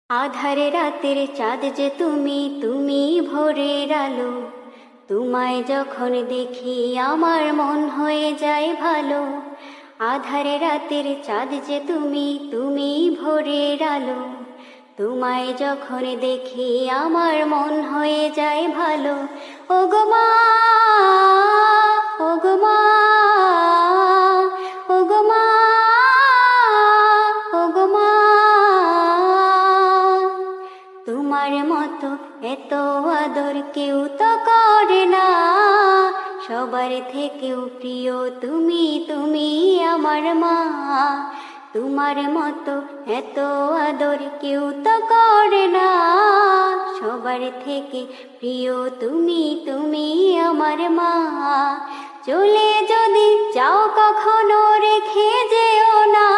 আধারে রাতের চাঁদ যে তুমি, তুমি ভোরের আলো। তোমায় যখন দেখি আমার মন হয়ে যায় ভালো। আধারে রাতের চাঁদ যে তুমি, তুমি ভোরের আলো। তোমায় যখন দেখি আমার মন হয়ে যায় ভালো। ওগো মা, ওগো মা, ওগো মা, ওগো মা। তোমার মতো এত আদর কেউ তো করে না, সবার থেকেও প্রিয় তুমি, তুমি আমার মা। তোমার মতো এত আদর কেউ তো করে না, সবার থেকে প্রিয় তুমি, তুমি আমার মা। চলে যদি যাও কখনো রেখে যেও না,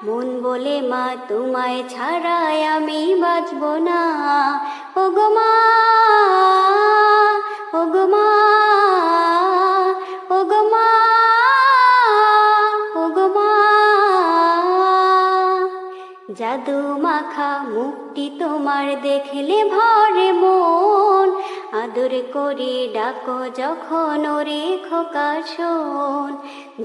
মন বলে মা তোমায় ছাড়াই আমি বাঁচব না। ওগো মা, ওগো মা, ওগো মা, ওগো মা। জাদু মাখা মুখটি তোমার দেখলে ভরে মন, আদর করে ডাকো যখন ওরে খোকা শোন।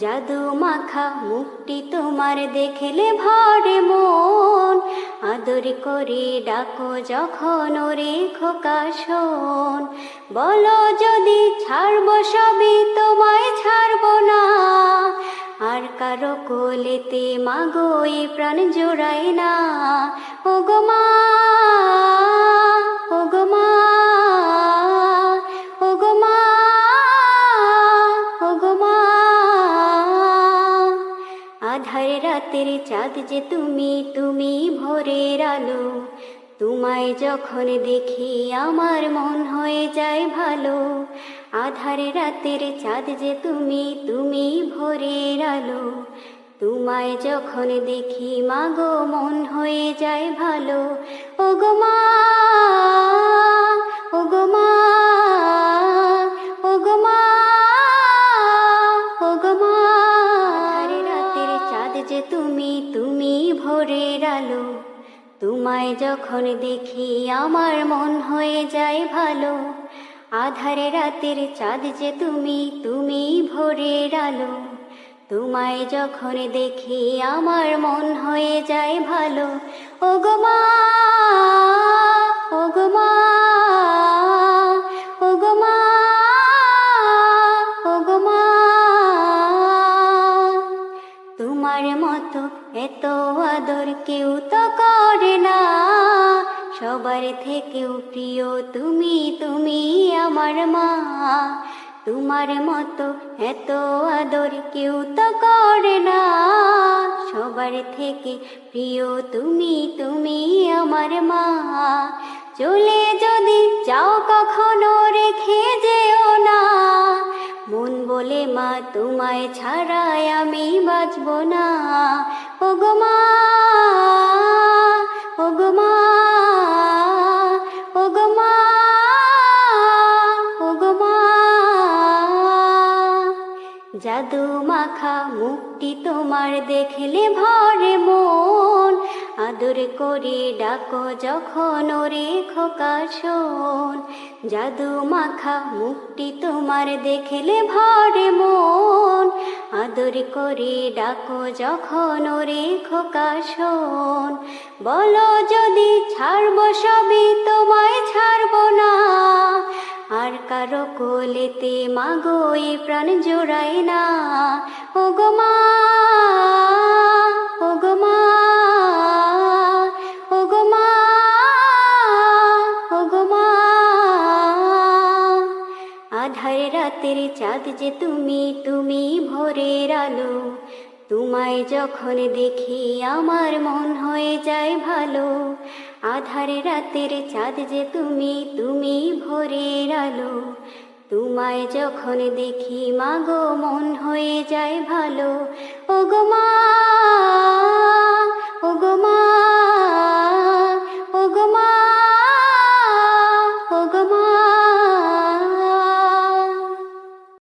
জাদু মাখা মুখটি তোমার দেখলে ভরে মন, আদর করে ডাকো যখন ওরে খোকা শোন। বলো যদি ছাড়বো সবই তোমায় ছাড়বো না, আর কারো কোলেতে মাগো এ প্রাণ জোড়াই না। ওগো মা, ওগো মা, ওগো মা, ওগো মা। আধার রাতের চাঁদ যে তুমি, তুমি ভোরের আলো। তোমায় যখন দেখি আমার মন হয়ে যায় ভালো। আধার রাতের চাঁদ যে তুমি, তুমি ভোরের আলো। তোমায় যখন দেখি মাগো মন হয়ে যায় ভালো। ওগো মা, ওগো মা, ওগো মা, ওগো মা। আধার রাতের চাঁদ যে তুমি, তুমি ভোরের আলো। তোমায় যখন দেখি আমার মন হয়ে যায় ভালো। আধারে রাতের চাঁদ যে তুমি, তুমি ভোরের আলো। তোমায় যখন দেখি আমার মন হয়ে যায় ভালো। ওগো মা, ওগো মা, ওগো মা, ওগো মা। তোমার মতো এত আদর কেউ তো করে না, সবার থেকেও প্রিয় তুমি, তুমি আমার মা। তোমার মতো এত আদর কেউ তো করে না, সবার থেকে প্রিয় তুমি, তুমি আমার মা। চলে যদি যাও কখনো রেখে যেও না, মন বলে মা তোমায় ছাড়াই আমি বাঁচব না। ওগো মা, ওগো মা, ওগো মা, ওগো মা। জাদু মাখা মুখটি তোমার দেখলে ভরে মন, আদর করে ডাকো যখন ওরে খোকা শোন। জাদু মাখা মুখটি তোমার দেখলে ভরে মন, আদর করে ডাকো যখন ওরে খোকা শোন। বলো যদি ছাড়বো সবই তোমায় ছাড়বো না, আর কারো কোলেতে মাগো এ প্রাণ জোড়াই না। ওগো মা, ওগো মা, ওগো মা, ওগো মা। আধার রাতের চাঁদ যে তুমি, তুমি ভোরের আলো। তোমায় যখন দেখি আমার মন হয়ে যায় ভালো। আধার রাতের চাঁদ যে তুমি, তুমি ভোরের আলো। তোমায় যখন দেখি মাগো মন হয়ে যায় ভালো। ওগো মা।